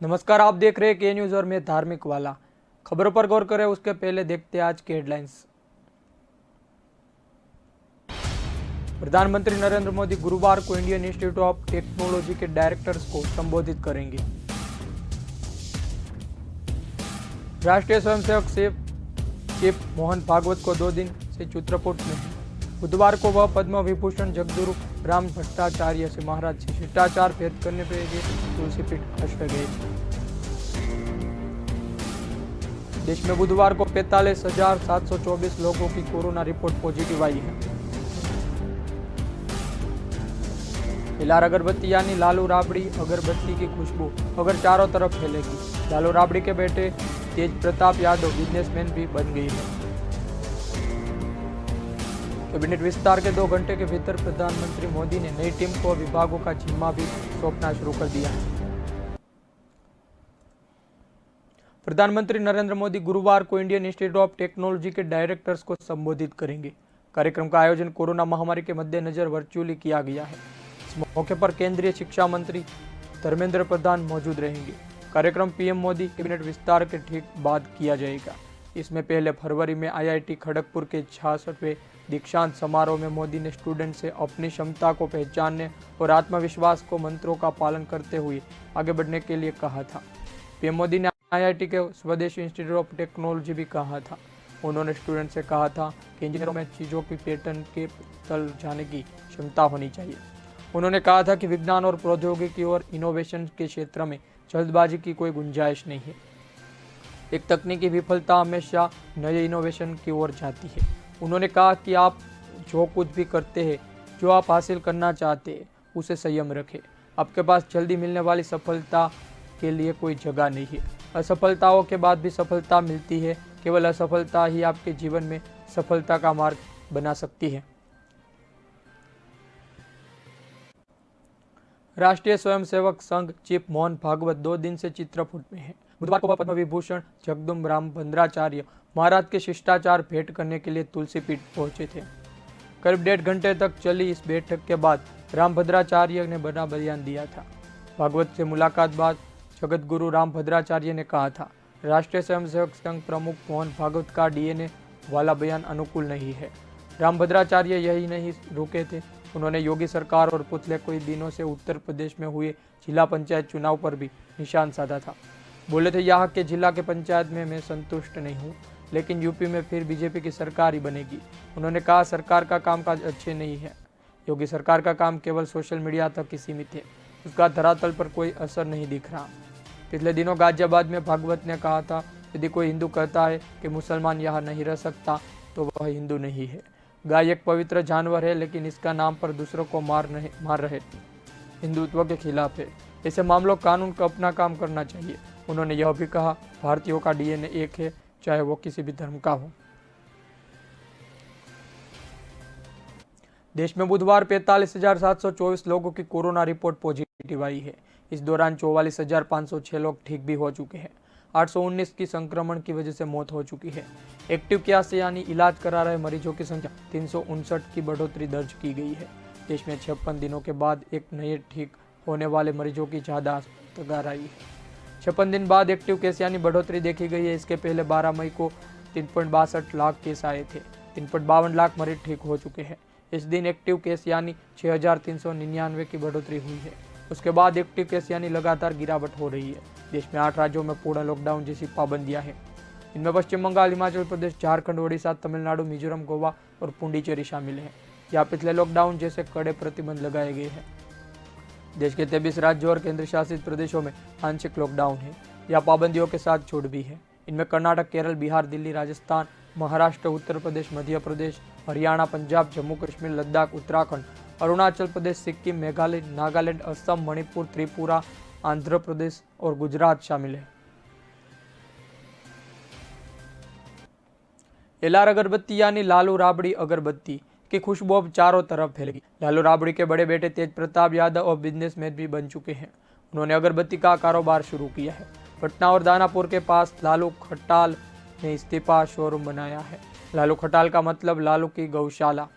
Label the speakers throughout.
Speaker 1: नमस्कार, आप देख रहे हैं के न्यूज और मैं धार्मिक वाला। खबरों पर गौर करें उसके पहले देखते हैं आज की हेडलाइंस। प्रधानमंत्री नरेंद्र मोदी गुरुवार को इंडियन इंस्टीट्यूट ऑफ टेक्नोलॉजी के डायरेक्टर्स को संबोधित करेंगे। राष्ट्रीय स्वयंसेवक सेव चीफ मोहन भागवत को 2 दिन से चित्रकूट में है। बुधवार को वह पद्म विभूषण जगदुरु राम भट्टाचार्य से महाराज से शिष्टाचार भेंट करने पे तुलसी पीठ हर्ष गए। देश में बुधवार को 45,724 लोगों की कोरोना रिपोर्ट पॉजिटिव आई है। हिलार अगरबत्ती यानी लालू राबड़ी अगरबत्ती की खुशबू अगर चारों तरफ फैलेगी। लालू राबड़ी के बेटे तेज प्रताप यादव बिजनेसमैन भी बन गई है। कैबिनेट विस्तार के 2 घंटे के भीतर प्रधानमंत्री मोदी ने नई टीम को विभागों का जिम्मा भी सौंपना शुरू कर दिया है। प्रधानमंत्री नरेंद्र मोदी गुरुवार को इंडियन इंस्टीट्यूट ऑफ टेक्नोलॉजी के डायरेक्टर्स को संबोधित करेंगे। कार्यक्रम का आयोजन कोरोना महामारी के मद्देनजर वर्चुअली किया गया है। इस मौके पर केंद्रीय शिक्षा मंत्री धर्मेंद्र प्रधान मौजूद रहेंगे। कार्यक्रम पीएम मोदी कैबिनेट विस्तार के ठीक बाद किया जाएगा। इसमें पहले फरवरी में आईआईटी खड़गपुर के 66वें दीक्षांत समारोह में मोदी ने स्टूडेंट से अपनी क्षमता को पहचानने और आत्मविश्वास को मंत्रों का पालन करते हुए आगे बढ़ने के लिए कहा था। पीएम मोदी ने आईआईटी के स्वदेशी इंस्टीट्यूट ऑफ टेक्नोलॉजी भी कहा था। उन्होंने स्टूडेंट से कहा था कि इंजीनियरों में चीज़ों की पैटर्न के तल जाने की क्षमता होनी चाहिए। उन्होंने कहा था कि विज्ञान और प्रौद्योगिकी और इनोवेशन के क्षेत्र में जल्दबाजी की कोई गुंजाइश नहीं है। एक तकनीकी विफलता हमेशा नए इनोवेशन की ओर जाती है। उन्होंने कहा कि आप जो कुछ भी करते हैं, जो आप हासिल करना चाहते हैं, उसे संयम रखें। आपके पास जल्दी मिलने वाली सफलता के लिए कोई जगह नहीं है। असफलताओं के बाद भी सफलता मिलती है। केवल असफलता ही आपके जीवन में सफलता का मार्ग बना सकती है। राष्ट्रीय स्वयंसेवक संघ चीफ मोहन भागवत 2 दिन से चित्रकूट में है। बुधवार को पद्म विभूषण जगदुम राम भद्राचार्य महाराज के शिष्टाचार भेंट करने के लिए तुलसी पीठ पहुंचे थे। करीब 1.5 घंटे तक चली इस बैठक के बाद राम भद्राचार्य ने बड़ा बयान दिया था। भागवत से मुलाकात बाद जगत गुरु राम भद्राचार्य ने कहा था, राष्ट्रीय स्वयंसेवक संघ प्रमुख मोहन भागवत का डीएनए वाला बयान अनुकूल नहीं है। राम भद्राचार्य यही नहीं रुके थे। उन्होंने योगी सरकार और पिछले कोई दिनों से उत्तर प्रदेश में हुए जिला पंचायत चुनाव पर भी निशान साधा था। बोले थे, यहाँ के जिला के पंचायत में मैं संतुष्ट नहीं हूँ, लेकिन यूपी में फिर बीजेपी की सरकार ही बनेगी। उन्होंने कहा, सरकार का कामकाज अच्छे नहीं है। योगी सरकार का काम केवल सोशल मीडिया तक ही सीमित है। उसका धरातल पर कोई असर नहीं दिख रहा। पिछले दिनों गाजियाबाद में भागवत ने कहा था, यदि कोई हिंदू कहता है कि मुसलमान यहाँ नहीं रह सकता तो वह हिंदू नहीं है। गाय एक पवित्र जानवर है, लेकिन इसका नाम पर दूसरों को मार रहे हिंदुत्व के खिलाफ है। ऐसे मामलों कानून को अपना काम करना चाहिए। उन्होंने यह भी कहा, भारतीयों का डीएनए एक है, चाहे वो किसी भी धर्म का हो। देश में बुधवार 45,724 लोगों की कोरोना रिपोर्ट पॉजिटिव आई है। इस दौरान 44,506 लोग ठीक भी हो चुके हैं। 819 की संक्रमण की वजह से मौत हो चुकी है। एक्टिव केस यानी इलाज करा रहे मरीजों की संख्या 359 की बढ़ोतरी दर्ज की गई है। देश में 56 दिनों के बाद एक नए ठीक होने वाले मरीजों की ज्यादा तगार आई है। 56 दिन बाद एक्टिव केस यानी बढ़ोतरी देखी गई है। इसके पहले 12 मई को 3.62 लाख केस आए थे। 3.52 लाख मरीज ठीक हो चुके हैं। इस दिन एक्टिव केस यानी 6,399 की बढ़ोतरी हुई है। उसके बाद एक्टिव केस यानी लगातार गिरावट हो रही है। देश में 8 राज्यों में पूर्ण लॉकडाउन जैसी पाबंदियां हैं। इनमें पश्चिम बंगाल, हिमाचल प्रदेश, झारखंड, ओडिशा, तमिलनाडु, मिजोरम, गोवा और पुडुचेरी शामिल हैं। यहाँ पिछले लॉकडाउन जैसे कड़े प्रतिबंध लगाए गए हैं। देश के 23 राज्यों और केंद्र शासित प्रदेशों में आंशिक लॉकडाउन है या पाबंदियों के साथ छूट भी है। इनमें कर्नाटक, केरल, बिहार, दिल्ली, राजस्थान, महाराष्ट्र, उत्तर प्रदेश, मध्य प्रदेश, हरियाणा, पंजाब, जम्मू कश्मीर, लद्दाख, उत्तराखंड, अरुणाचल प्रदेश, सिक्किम, मेघालय, नागालैंड, असम, मणिपुर, त्रिपुरा, आंध्र प्रदेश और गुजरात शामिल है। एलार अगरबत्ती यानी लालू राबड़ी अगरबत्ती की खुशबू अब चारों तरफ फैलेगी। लालू राबड़ी के बड़े बेटे तेज प्रताप यादव अब बिजनेसमैन भी बन चुके हैं। उन्होंने अगरबत्ती का कारोबार शुरू किया है। पटना और दानापुर के पास लालू खटाल ने इस्तीफा शोरूम बनाया है। लालू खटाल का मतलब लालू की गौशाला।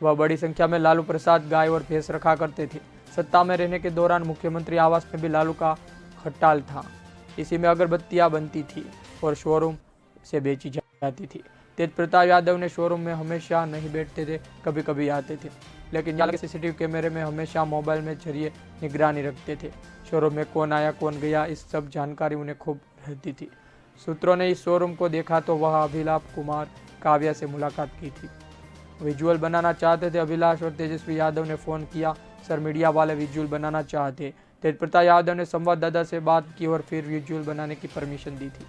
Speaker 1: वह बड़ी संख्या में लालू प्रसाद गाय और भैंस रखा करते थे। सत्ता में रहने के दौरान मुख्यमंत्री आवास में भी लालू का खटाल था। इसी में अगरबत्तियां बनती थी और शोरूम से बेची जाती थी। तेज प्रताप यादव ने शोरूम में हमेशा नहीं बैठते थे, कभी कभी आते थे, लेकिन यहाँ के सीसीटीवी कैमरे में हमेशा मोबाइल में जरिए निगरानी रखते थे। शोरूम में कौन आया कौन गया इस सब जानकारी उन्हें खूब रहती थी। सूत्रों ने इस शोरूम को देखा तो वह अभिलाष कुमार काव्या से मुलाकात की थी। विजुअल बनाना चाहते थे। अभिलाष और तेजस्वी यादव ने फोन किया, सर मीडिया वाले विजुअल बनाना चाहते। तेज प्रताप यादव ने संवाददाता से बात की और फिर विजुअल बनाने की परमिशन दी थी।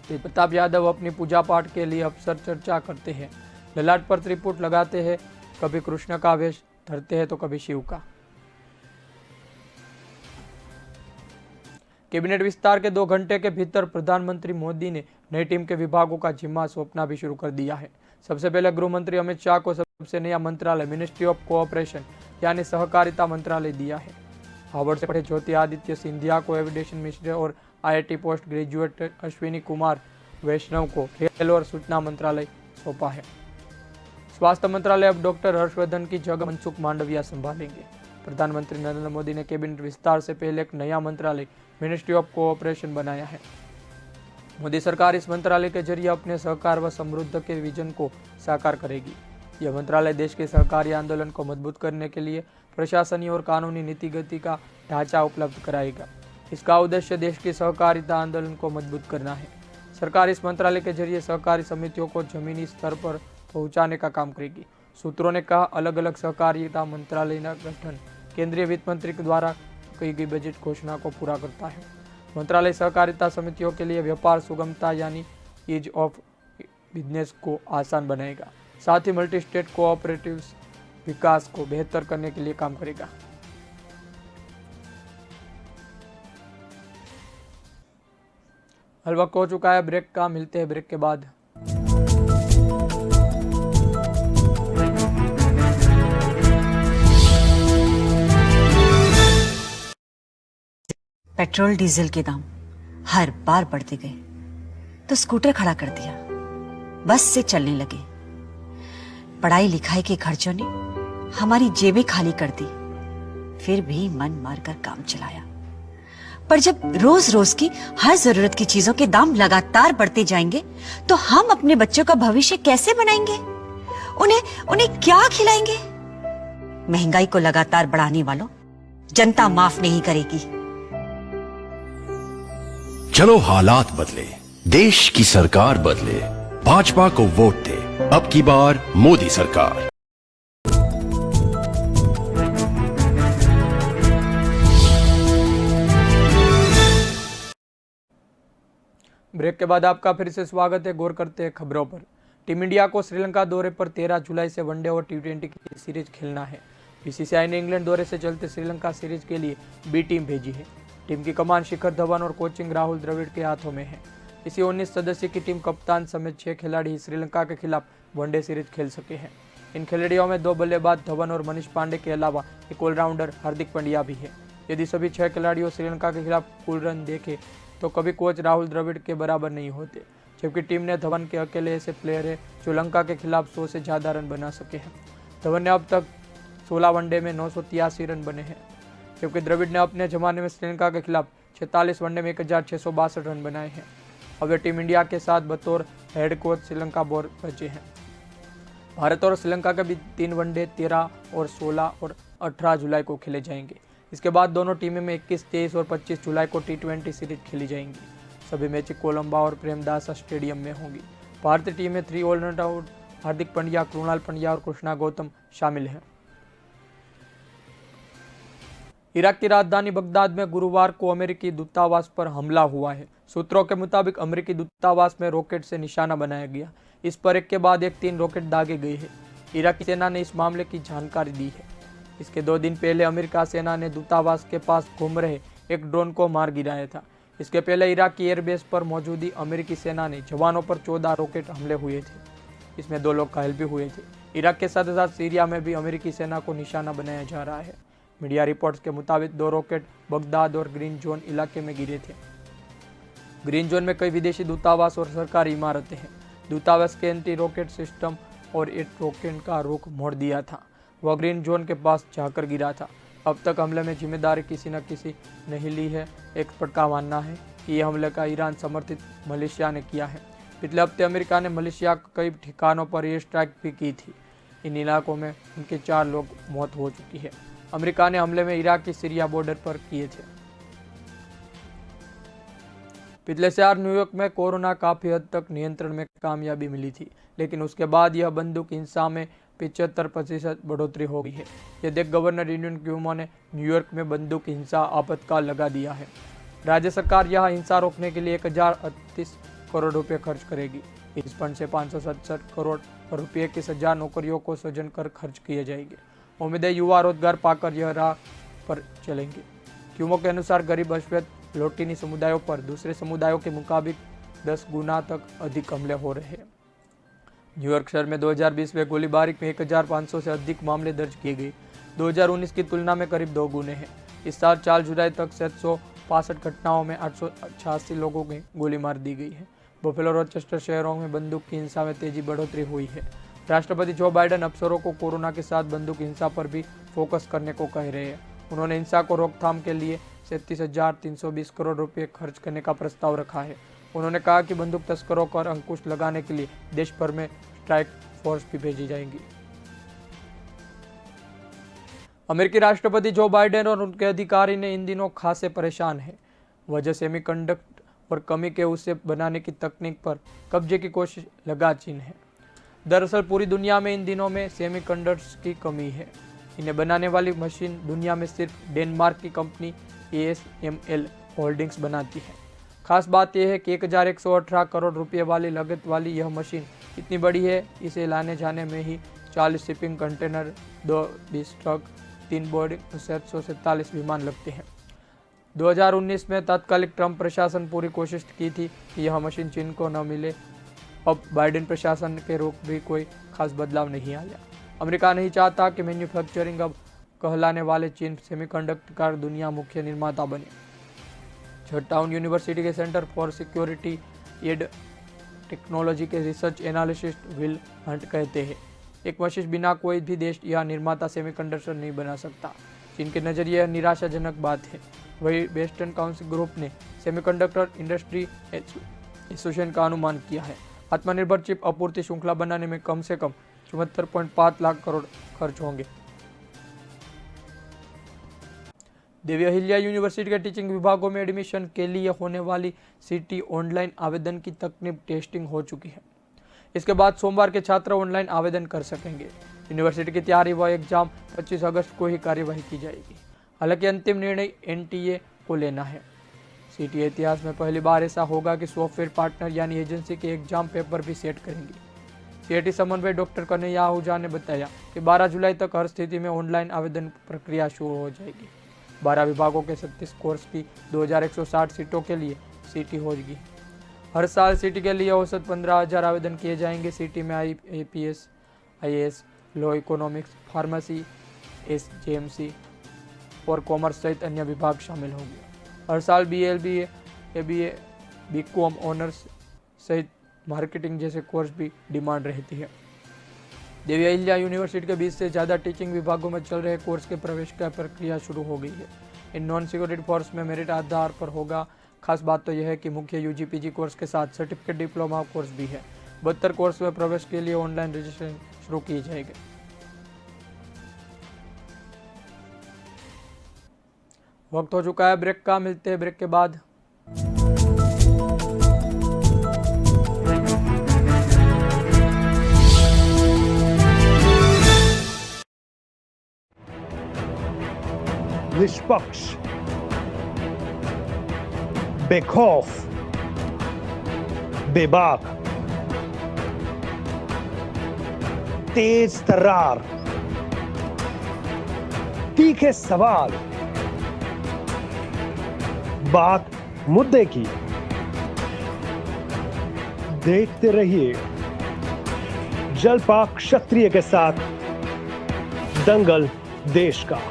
Speaker 1: तेज प्रताप यादव अपनी पूजा पाठ के लिए अक्सर चर्चा करते हैं। ललाट पर त्रिपुट लगाते हैं, कभी कृष्ण का वेश धरते हैं तो कभी शिव का। कैबिनेट विस्तार के 2 घंटे के भीतर प्रधानमंत्री मोदी ने नई टीम के विभागों का जिम्मा सौंपना भी शुरू कर दिया है। सबसे पहले गृह मंत्री अमित शाह को सबसे नया मंत्रालय मिनिस्ट्री ऑफ कोऑपरेशन यानी सहकारिता मंत्रालय दिया है। हार्वर्ड से पढ़े ज्योतिरादित्य सिंधिया को एविडेशन मिनिस्ट्री और IIT post graduate Ashwini Kumar Vaishnaw को रेल और सूचना मंत्रालय सौंपा है। स्वास्थ्य मंत्रालय अब डॉक्टर हर्षवर्धन की जगह मनसुख मांडविया संभालेंगे। प्रधानमंत्री नरेंद्र मोदी ने कैबिनेट विस्तार से पहले एक नया मंत्रालय मिनिस्ट्री ऑफ कोऑपरेशन बनाया है। मोदी सरकार इस मंत्रालय के जरिए अपने सहकार व समृद्ध के विजन को साकार करेगी। यह मंत्रालय देश के सहकारी आंदोलन को मजबूत करने के लिए प्रशासनिक और कानूनी नीतिगति का ढांचा उपलब्ध कराएगा। इसका उद्देश्य देश की सहकारिता आंदोलन को मजबूत करना है। सरकार इस मंत्रालय के जरिए सहकारी समितियों को जमीनी स्तर पर पहुंचाने का काम करेगी। सूत्रों ने कहा, अलग अलग सहकारिता मंत्रालय का गठन केंद्रीय वित्त मंत्री के द्वारा की गई बजट घोषणा को पूरा करता है। मंत्रालय सहकारिता समितियों के लिए व्यापार सुगमता यानी ईज ऑफ बिजनेस को आसान बनाएगा। साथ ही मल्टी स्टेट कोऑपरेटिव्स विकास को बेहतर करने के लिए काम करेगा। हल वक्त हो चुका है ब्रेक का, मिलते हैं ब्रेक के बाद।
Speaker 2: पेट्रोल डीजल के दाम हर बार बढ़ते गए तो स्कूटर खड़ा कर दिया, बस से चलने लगे। पढ़ाई लिखाई के खर्चों ने हमारी जेबें खाली कर दी, फिर भी मन मारकर काम चलाया। पर जब रोज रोज की हर जरूरत की चीजों के दाम लगातार बढ़ते जाएंगे तो हम अपने बच्चों का भविष्य कैसे बनाएंगे? उन्हें क्या खिलाएंगे? महंगाई को लगातार बढ़ाने वालों जनता माफ नहीं करेगी।
Speaker 3: चलो हालात बदले, देश की सरकार बदले, भाजपा को वोट दे, अब की बार मोदी सरकार।
Speaker 1: ब्रेक के बाद आपका फिर से स्वागत है। गौर करते हैं खबरों पर। टीम इंडिया को श्रीलंका दौरे पर 13 जुलाई से वनडे और T20 की सीरीज खेलना है। BCCI ने इंग्लैंड दौरे से चलते श्रीलंका सीरीज के लिए B टीम भेजी है। टीम की कमान शिखर धवन और कोचिंग राहुल द्रविड़ के हाथों में है। इसी 19 सदस्य की टीम कप्तान समेत 6 खिलाड़ी श्रीलंका के खिलाफ वनडे सीरीज खेल सके हैं। इन खिलाड़ियों में 2 बल्लेबाज धवन और मनीष पांडे के अलावा एक ऑलराउंडर हार्दिक पांड्या भी है। यदि सभी 6 खिलाड़ियों श्रीलंका के खिलाफ कुल रन देखे तो कभी कोच राहुल द्रविड़ के बराबर नहीं होते, जबकि टीम ने धवन के अकेले ऐसे प्लेयर है जो लंका के खिलाफ 100 से ज़्यादा रन बना सके हैं। धवन ने अब तक 16 वनडे में 983 रन बने हैं, जबकि द्रविड़ ने अपने जमाने में श्रीलंका के खिलाफ 46 वनडे में 1662 रन बनाए हैं। अब वे टीम इंडिया के साथ बतौर हेड कोच श्रीलंका बोर्ड बचे हैं। भारत और श्रीलंका के बीच 3 वनडे 13 और 16 और 18 जुलाई को खेले जाएंगे। इसके बाद दोनों टीमों में 21, 23 और 25 जुलाई को T20 सीरीज खेली जाएंगी। सभी मैच कोलंबा और प्रेमदासा स्टेडियम में होंगी। भारतीय टीम में 3 ऑलराउंडर हार्दिक पांड्या, कृणाल पंड्या और कृष्णा गौतम शामिल हैं। इराक की राजधानी बगदाद में गुरुवार को अमेरिकी दूतावास पर हमला हुआ है। सूत्रों के मुताबिक अमेरिकी दूतावास में रॉकेट से निशाना बनाया गया। इस पर एक के बाद एक 3 रॉकेट दागे गए हैं। इराकी सेना ने इस मामले की जानकारी दी है। इसके 2 दिन पहले अमेरिका सेना ने दूतावास के पास घूम रहे एक ड्रोन को मार गिराया था। इसके पहले इराक की एयरबेस पर मौजूद अमेरिकी सेना ने जवानों पर 14 रॉकेट हमले हुए थे। इसमें 2 लोग घायल भी हुए थे। इराक के साथ साथ सीरिया में भी अमेरिकी सेना को निशाना बनाया जा रहा है। मीडिया रिपोर्ट्स के मुताबिक 2 रॉकेट बगदाद और ग्रीन जोन इलाके में गिरे थे। ग्रीन जोन में कई विदेशी दूतावास और सरकारी इमारतें हैं। दूतावास के एंटी रॉकेट सिस्टम और एक रॉकेट का रुख मोड़ दिया था। वह ग्रीन जोन के पास जाकर गिरा था। अब तक हमले में जिम्मेदारी किसी न किसी ने ही ली है। एक्सपर्ट का मानना है कि यह हमले का ईरान समर्थित मलेशिया ने किया है। पिछले हफ्ते अमेरिका ने मलेशिया के कई ठिकानों पर एयर स्ट्राइक भी की थी। इन इलाकों में उनके 4 लोग मौत हो चुकी है। अमेरिका ने हमले में इराक की सीरिया बॉर्डर पर किए थे। पिछले साल न्यूयॉर्क में कोरोना काफी हद तक नियंत्रण में कामयाबी मिली थी, लेकिन उसके बाद यह बंदूक हिंसा में 75% बढ़ोतरी हो गई है। यह देख गवर्नर इंडियन क्यूमो ने न्यूयॉर्क में बंदूक हिंसा आपातकाल लगा दिया है। राज्य सरकार यह हिंसा रोकने के लिए 1038 करोड़ रुपए खर्च करेगी। इस फंड से 567 करोड़ रुपए की 1000 नौकरियों को सृजन कर खर्च किए जाएंगे। उम्मीद है युवा रोजगार पाकर यह राह पर चलेंगे। क्यूमो के अनुसार गरीब अश्वेत लोटीनी समुदायों पर दूसरे समुदायों के मुकाबले 10 गुना तक अधिक हमले हो रहे हैं। न्यूयॉर्क शहर में 2020 में गोलीबारी में 1500 से अधिक मामले दर्ज किए गए। 2019 की तुलना में करीब 2 गुने हैं। इस साल 4 जुलाई तक 765 घटनाओं में 886 लोगों की गोली मार दी गई है। बफेलो और रोचेस्टर शहरों में बंदूक की हिंसा में तेजी बढ़ोतरी हुई है। राष्ट्रपति जो बाइडेन अफसरों को कोरोना के साथ बंदूक हिंसा पर भी फोकस करने को कह रहे हैं। उन्होंने हिंसा को रोकथाम के लिए 37,320 करोड़ रुपए खर्च करने का प्रस्ताव रखा है। उन्होंने कहा कि बंदूक तस्करों पर अंकुश लगाने के लिए देश भर में स्ट्राइक फोर्स भी भेजी जाएंगी। अमेरिकी राष्ट्रपति जो बाइडेन और उनके अधिकारी ने इन दिनों खासे परेशान हैं। वजह सेमीकंडक्टर और कमी के उसे बनाने की तकनीक पर कब्जे की कोशिश लगातार है। दरअसल पूरी दुनिया में इन दिनों में सेमीकंडक्टर्स की कमी है। इन्हें बनाने वाली मशीन दुनिया में सिर्फ डेनमार्क की कंपनी ASML होल्डिंग्स बनाती है। खास बात यह है कि 1118 करोड़ रुपए वाली लागत वाली यह मशीन इतनी बड़ी है, इसे लाने जाने में ही 40 शिपिंग कंटेनर, 2 20 ट्रक, 3 बोर्डिंग 747 विमान लगते हैं। 2019 में तत्कालिक ट्रंप प्रशासन पूरी कोशिश की थी कि यह मशीन चीन को न मिले। अब बाइडेन प्रशासन के रुख भी कोई खास बदलाव नहीं आया। अमेरिका नहीं चाहता कि मैन्युफैक्चरिंग अब कहलाने वाले चीन सेमीकंडक्टर का दुनिया मुख्य निर्माता बने। जॉर्जटाउन यूनिवर्सिटी के Center for Security and Technology के रिसर्च एनालिस्ट विल हंट कहते हैं, एक मशीन बिना कोई भी देश या निर्माता सेमीकंडक्टर नहीं बना सकता। चीन के नज़रिए यह निराशाजनक बात है। वही वेस्टर्न काउंसिल ग्रुप ने सेमीकंडक्टर इंडस्ट्री एसोसिएशन का अनुमान किया है। आत्मनिर्भर चिप आपूर्ति श्रृंखला बनाने में कम से कम 74.5 लाख करोड़ खर्च होंगे। देवी अहिल्या यूनिवर्सिटी के टीचिंग विभागों में एडमिशन के लिए होने वाली CT ऑनलाइन आवेदन की तकनीक टेस्टिंग हो चुकी है। इसके बाद सोमवार के छात्र ऑनलाइन आवेदन कर सकेंगे। यूनिवर्सिटी की तैयारी व एग्जाम 25 अगस्त को ही कार्यवाही की जाएगी। हालांकि अंतिम निर्णय NTA को लेना है। CT इतिहास में पहली बार ऐसा होगा कि सॉफ्टवेयर पार्टनर यानी एजेंसी के एग्जाम पेपर भी सेट करेंगे। CIT समन्वय डॉक्टर कन्हैया आहूजा ने बताया कि 12 जुलाई तक हर स्थिति में ऑनलाइन आवेदन प्रक्रिया शुरू हो जाएगी। 12 विभागों के 36 कोर्स की 2160 सीटों के लिए CT होगी। हर साल CT के लिए औसत 15,000 आवेदन किए जाएंगे। CT में IAPS, IAS, law, economics, pharmacy, SJMC और कॉमर्स सहित अन्य विभाग शामिल होंगे। हर साल BA, LBA, ABA, BCom honours सहित मार्केटिंग जैसे कोर्स भी डिमांड रहती है। देवी अहिल्या यूनिवर्सिटी के 20 से ज़्यादा टीचिंग विभागों में चल रहे कोर्स के प्रवेश का प्रक्रिया शुरू हो गई है। इन नॉन सिक्योरिटी कोर्स में मेरिट आधार पर होगा। खास बात तो यह है कि मुख्य UG PG कोर्स के साथ सर्टिफिकेट डिप्लोमा कोर्स भी है। 72 कोर्स में प्रवेश के लिए ऑनलाइन रजिस्ट्रेशन शुरू की जाएगी। वक्त हो चुका है ब्रेक का, मिलते हैं ब्रेक के बाद।
Speaker 4: निष्पक्ष, बेखौफ, बेबाक, तेज तर्रार, तीखे सवाल, बात मुद्दे की। देखते रहिए जलपाक क्षत्रिय के साथ दंगल देश का।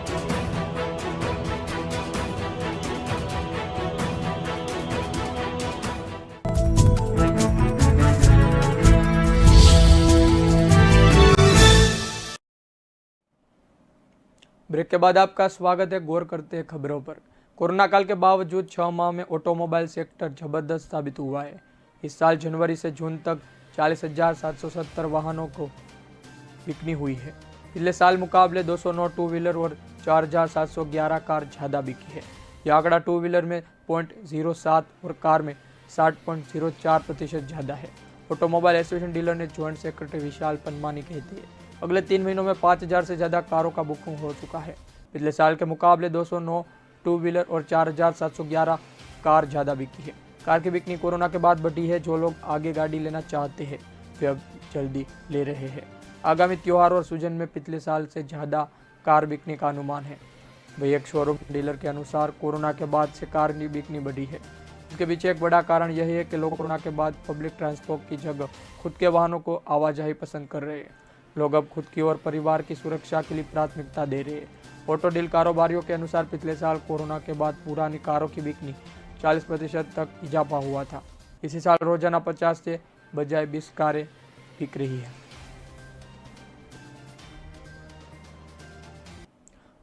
Speaker 1: ब्रेक के बाद आपका स्वागत है। गौर करते हैं खबरों पर। कोरोना काल के बावजूद 6 माह में ऑटोमोबाइल सेक्टर जबरदस्त साबित हुआ है। इस साल जनवरी से जून तक 40,770 वाहनों को बिक्री हुई है। पिछले साल मुकाबले 209 टू व्हीलर और 4,711 कार ज़्यादा बिकी है। यह आंकड़ा टू व्हीलर में 0.07 और कार में 60.04% ज़्यादा है। ऑटोमोबाइल एसोसिएशन डीलर ने ज्वाइंट सेक्रेटरी विशाल पनमानी कहती है, अगले 3 महीनों में 5,000 से ज़्यादा कारों का बुकिंग हो चुका है। पिछले साल के मुकाबले 209 टू व्हीलर और 4,711 कार ज़्यादा बिकी है। कार की बिक्री कोरोना के बाद बढ़ी है। जो लोग आगे गाड़ी लेना चाहते हैं वे अब जल्दी ले रहे हैं। आगामी त्योहार और सीजन में पिछले साल से ज़्यादा कार बिकने का अनुमान है। वही एक शोरूम डीलर के अनुसार कोरोना के बाद से कार की बिक्री बढ़ी है। इसके पीछे एक बड़ा कारण यह है कि लोग कोरोना के बाद पब्लिक ट्रांसपोर्ट की जगह खुद के वाहनों को आवाजाही पसंद कर रहे हैं। लोग अब खुद की और परिवार की सुरक्षा के लिए प्राथमिकता दे रहे हैं। ऑटो डील कारोबारियों के अनुसार पिछले साल कोरोना के बाद पुरानी कारों की बिक्री 40% तक इजाफा हुआ था। इसी साल रोजाना 50 से बजाय 20 कारें बिक रही है।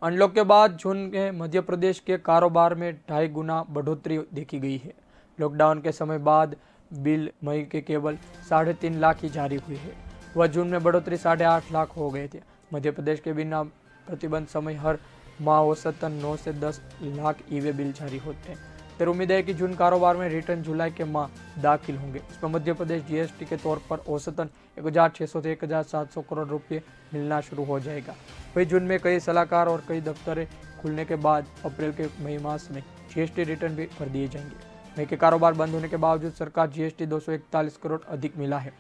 Speaker 1: अनलॉक के बाद जून में मध्य प्रदेश के कारोबार में 2.5 गुना बढ़ोतरी देखी गई है। लॉकडाउन के समय बाद बिल मई के केवल 3.5 लाख ही जारी हुए हैं। वह जून में बढ़ोतरी 8.5 लाख हो गए थे। मध्य प्रदेश के बिना प्रतिबंध समय हर माह औसतन 9 से 10 लाख ई-वे बिल जारी होते हैं। फिर उम्मीद है कि जून कारोबार में रिटर्न जुलाई के माह दाखिल होंगे। इसमें मध्य प्रदेश जीएसटी के तौर पर औसतन 1,600 से 1,700 करोड़ रुपये मिलना शुरू हो जाएगा। वही जून में कई सलाहकार और कई दफ्तरें खुलने के बाद अप्रैल के मई मास में जीएसटी रिटर्न भी भर दिए जाएंगे। मई के कारोबार बंद होने के बावजूद सरकार जीएसटी 241 करोड़ अधिक मिला है।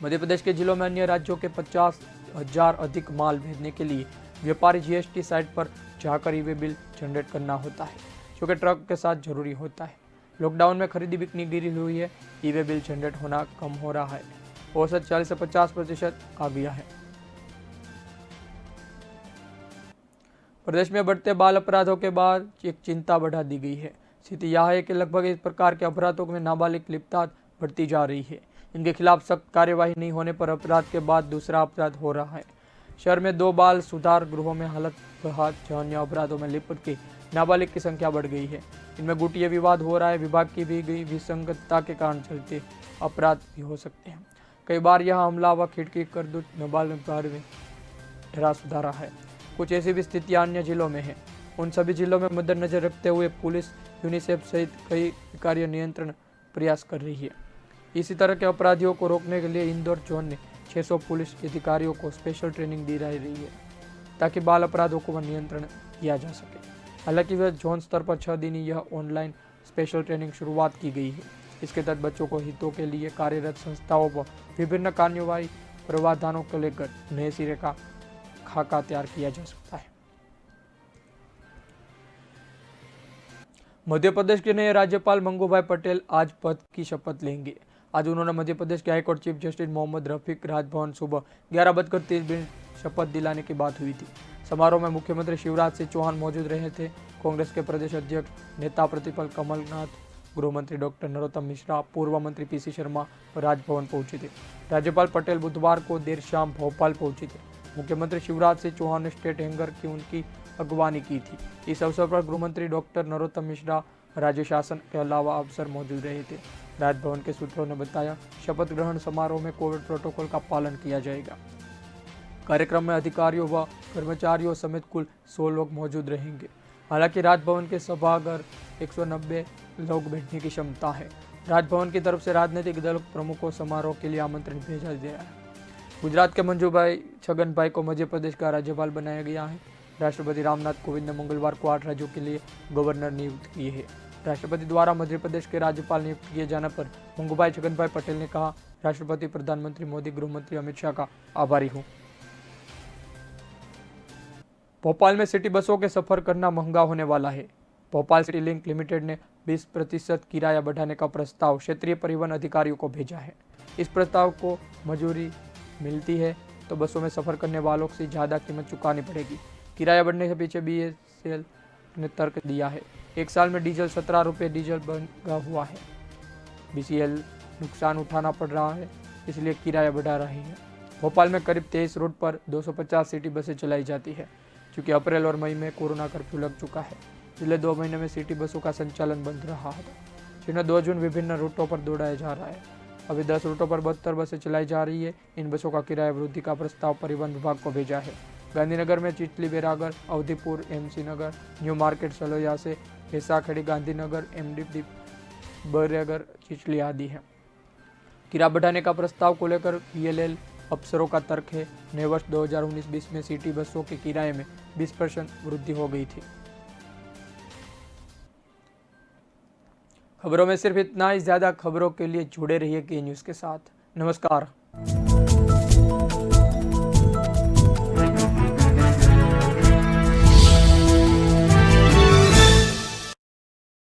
Speaker 1: मध्य प्रदेश के जिलों में अन्य राज्यों के 50,000 अधिक माल भेजने के लिए व्यापारी जीएसटी साइट पर जाकर ई-वे बिल जनरेट करना होता है, जो कि ट्रक के साथ जरूरी होता है। लॉकडाउन में खरीदी बिक्री गिरी हुई है। ई-वे बिल जनरेट होना कम हो रहा है। औसत 40 से 50% आ गया है। प्रदेश में बढ़ते बाल अपराधों के बाद एक चिंता बढ़ा दी गई है। स्थिति यह है कि लगभग इस प्रकार के अपराधों में नाबालिग लिप्तता बढ़ती जा रही है। इनके खिलाफ सख्त कार्यवाही नहीं होने पर अपराध के बाद दूसरा अपराध हो रहा है। शहर में 2 बाल सुधार गृहों में हालत बहाल जघन्य अपराधों में लिप्त के नाबालिग की संख्या बढ़ गई है। इनमें गुटिया विवाद हो रहा है। विभाग की भी गई विसंगतता के कारण चलते अपराध भी हो सकते हैं। कई बार यह हमला व खिड़की कर नाबालिग बार में डरा सुधारा है। कुछ ऐसी भी स्थितियां अन्य जिलों में है। उन सभी जिलों में मद्देनजर रखते हुए पुलिस, यूनिसेफ सहित कई कार्य नियंत्रण प्रयास कर रही है। इसी तरह के अपराधियों को रोकने के लिए इंदौर जोन ने 600 पुलिस अधिकारियों को स्पेशल ट्रेनिंग दी जा रही है, ताकि बाल अपराधों को नियंत्रण किया जा सके। हालांकि वह जोन स्तर पर 6 दिन यह ऑनलाइन स्पेशल ट्रेनिंग शुरुआत की गई है। इसके तहत बच्चों को हितों के लिए कार्यरत संस्थाओं पर विभिन्न कार्यवाही प्रावधानों को लेकर नए सिरे का खाका तैयार किया जा सकता है। मध्य प्रदेश के नए राज्यपाल मंगूभाई पटेल आज पद की शपथ लेंगे। आज उन्होंने मध्य प्रदेश के high court chief justice Mohammad Rafiq Raj Bhavan सुबह 11:30 शपथ दिलाने की बात हुई थी। समारोह में मुख्यमंत्री शिवराज सिंह चौहान मौजूद रहे थे। कांग्रेस के प्रदेश अध्यक्ष नेता प्रतिपक्ष कमलनाथ, गृह मंत्री डॉक्टर नरोत्तम मिश्रा, पूर्व मंत्री पीसी शर्मा राजभवन पहुंचे थे। राज्यपाल पटेल बुधवार को देर शाम भोपाल पहुंचे थे। मुख्यमंत्री शिवराज सिंह चौहान ने स्टेट हैंगर की उनकी अगवानी की थी। इस अवसर पर गृह मंत्री डॉक्टर नरोत्तम मिश्रा, राज्य शासन के अलावा अफसर मौजूद रहे थे। राजभवन के सूत्रों ने बताया, शपथ ग्रहण समारोह में कोविड प्रोटोकॉल का पालन किया जाएगा। कार्यक्रम में अधिकारियों व कर्मचारियों समेत कुल 100 लोग मौजूद रहेंगे। हालांकि राजभवन के सभागार 190 लोग बैठने की क्षमता है। राजभवन की तरफ से राजनीतिक दल प्रमुखों समारोह के लिए आमंत्रण भेजा गया है। गुजरात के मंजूभाई छगनभाई को मध्य प्रदेश का राज्यपाल बनाया गया है। राष्ट्रपति रामनाथ कोविंद ने मंगलवार को 8 राज्यों के लिए गवर्नर नियुक्त किए हैं। राष्ट्रपति द्वारा मध्य प्रदेश के राज्यपाल नियुक्त किए जाने पर मंगूभाई छगनभाई पटेल ने कहा, राष्ट्रपति, प्रधानमंत्री मोदी, गृह मंत्री अमित शाह का आभारी हूँ। भोपाल में सिटी बसों के सफर करना महंगा होने वाला है। भोपाल सिटी लिंक लिमिटेड ने 20% किराया बढ़ाने का प्रस्ताव क्षेत्रीय परिवहन अधिकारियों को भेजा है। इस प्रस्ताव को मंजूरी मिलती है तो बसों में सफर करने वालों से ज़्यादा कीमत चुकानी पड़ेगी। किराया बढ़ने के पीछे बीएसएल ने तर्क दिया है। एक साल में डीजल 17 रुपये डीजल महंगा हुआ है। बीसीएल नुकसान उठाना पड़ रहा है, इसलिए किराया बढ़ा रही है। भोपाल में करीब 23 रूट पर 250 सिटी बसें चलाई जाती है, क्योंकि अप्रैल और मई में कोरोना कर्फ्यू लग चुका है। पिछले 2 महीने में सिटी बसों का संचालन बंद रहा था, जिन्हें 2 जून विभिन्न रूटों पर दौड़ाया जा रहा है। अभी 10 रूटों पर 72 बसें चलाई जा रही है। इन बसों का किराया वृद्धि का प्रस्ताव परिवहन विभाग को भेजा है। गांधीनगर में चिचली बैरागढ़, अवधीपुर, MC नगर, न्यू मार्केट सलोया से हेसाखेड़ी, गांधीनगर, MDD बैरागढ़, चिचली आदि है। किराया बढ़ाने का प्रस्ताव को लेकर PLL अफसरों का तर्क है। नए वर्ष 2019-20 में सिटी बसों के किराए में 20% वृद्धि हो गई थी। खबरों में सिर्फ इतना ही। ज्यादा खबरों के लिए जुड़े रहिए के न्यूज़ के साथ। नमस्कार।